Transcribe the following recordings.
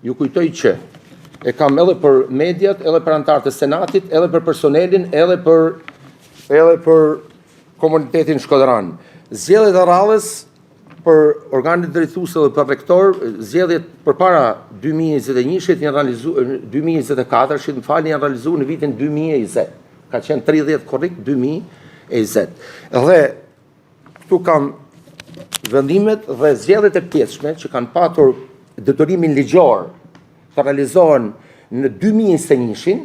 ju kujtoj që e kam edhe për mediat, edhe për antarët e Senatit, edhe për personelin, edhe për komunitetin shkodran. Zgjedhjet e radhës për organet drejtuese dhe për rektor, zgjedhjet përpara 2021-shit janë realizuar, 2024-shit, janë realizuar në vitin 2020. Ka qenë 30 korrekt 2020. Dhe këtu kam vendimet dhe zgjedhjet e pjesshme që kanë patur detyrimin ligjor të realizohen në 2021-shin,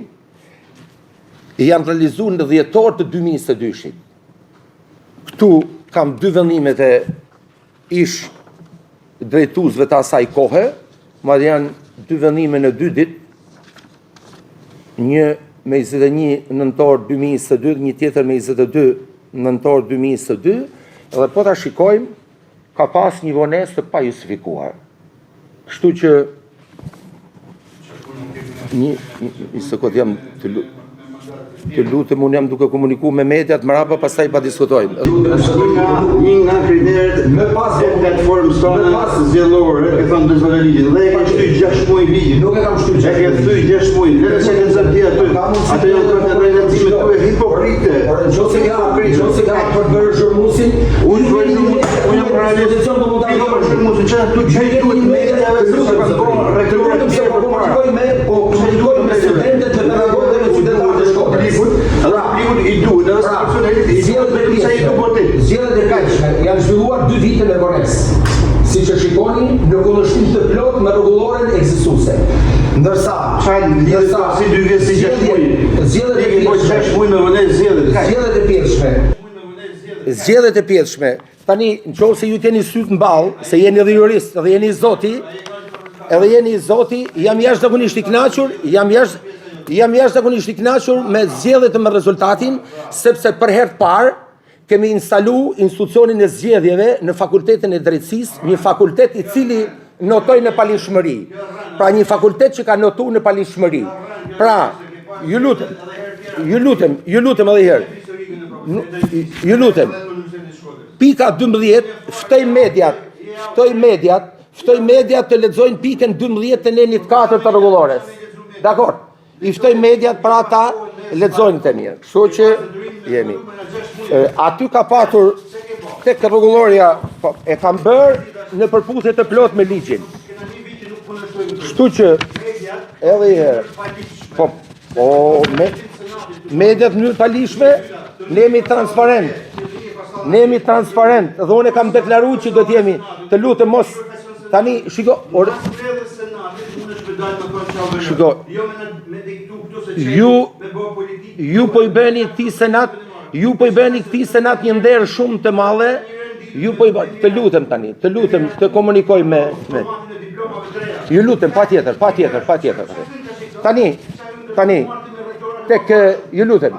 janë realizuar në dhjetor të 2022-shin. Këtu kam dy vendimet e ish drejtuesve të asaj kohe, madje janë dy vendime në 2 ditë, një me 21 nëntor 2022, një tjetër me 22 nëntor 2022, dhe po ta shikojmë, ka pas një vonesë të pa justifikuar. Kështu që një sekond jam të lutem, unë jam duke komunikuar me mediat, mrapa pastaj pa diskutojmë. Një nga kriteret e platformës tonë zgjedhore, e thonë dëzove ligjin, dhe e ka shtyr 6 muaj ligjin. Nuk e kam shtyr 6 muaj. E ka shtyr 6 muaj. Vetë se kanë zëti aty. Ato janë të realizime tuaj hipokrite. Nëse ka për bërë zhurmusin, unë jam realizim do mund ta bëj zhurmusin, çfarë tu gjejtuhet mediave se ka bërë rektorët e tjerë po shkojmë me studentët që pedagogët dhe studentët e shkollës. Zgjedhjet e pjesshme janë zhvilluar 2 vite me vonesë. Siç e shikoni, në kundërshtim të plot me rregulloren ekzistuese. Ndërsa si 2 vjet si 6 muaj. Zgjedhjet e pjesshme. Zgjedhjet e pjesshme. Tani, nëse ju keni syt mball, se jeni edhe jurist, dhe jeni zoti, jam jashtëzakonisht i kënaqur, jam jashtëzakonisht i kënaqur me zgjedhjet me rezultatin, sepse për herë të parë kemi instalu institucionin e zgjedhjeve në fakultetin e drejtësisë, një fakultet i cili notoi në palishmëri. Pra një fakultet që ka notuar në palishmëri. Pra, ju lutem edhe herë. Ju lutem. Pika 12, ftoj mediat të lexojnë pikën 12 të nenit 4 të rregullores. Dakor? I ftoj mediat për ata lexojnë të mirë. Kështu që jemi. Aty ka patur tek rregulloria, e kam bërë në përputhje të plot me ligjin. Kështu që edhe herë. Mediat në palishme, ne jemi transparent. Dhe unë kam deklaruar që do të jemi, të lutem mos tani shiko, ju po i bëni këtij senat një nder shumë të madhe, të lutem të komunikoj me ju lutem patjetër. Tani tek ju lutem.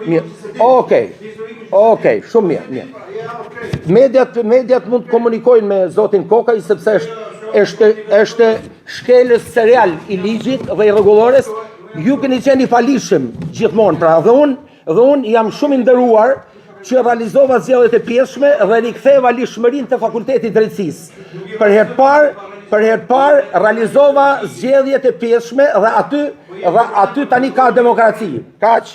Mirë. Okej, shumë mirë. Mediat mund të komunikojnë me zotin Kokaj, sepse është shkelës serial i ligjit dhe i rregullores. Ju keni qenë i falishëm gjithmonë, pra dhe unë jam shumë i nderuar që realizova zgjedhjet e pjesshme dhe riktheva lishmërinë të fakultetit drejtësisë. Për herë parë realizova zgjedhjet e pjesshme dhe aty tani ka demokraci. Kaq.